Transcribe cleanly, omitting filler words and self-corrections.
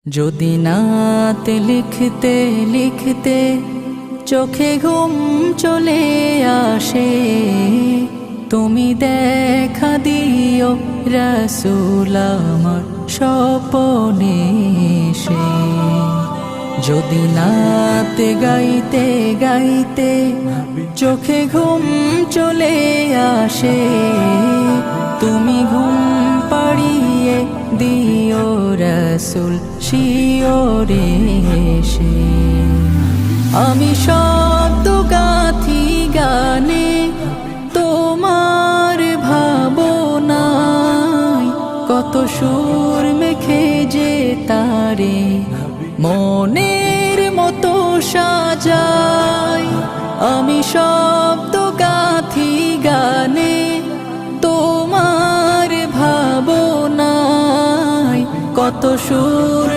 যদি নাতে লিখতে লিখতে চোখে ঘুম চলে আসে, তুমি দেখা দিও রাসূল আমার স্বপনে এসে। যদি নাতে গাইতে গাইতে চোখে ঘুম চলে আসে, তুমি ঘুম পাড়িয়ে দিও রাসূল শিওরে এসে। আমি শব্দ গাথি গানে তোমার ভাবনায়, কত সুর মেখে যে তারে মনের মতো সাজায়। আমি শব্দ গাথি গানে তোমার ভাবনায়, কত সুর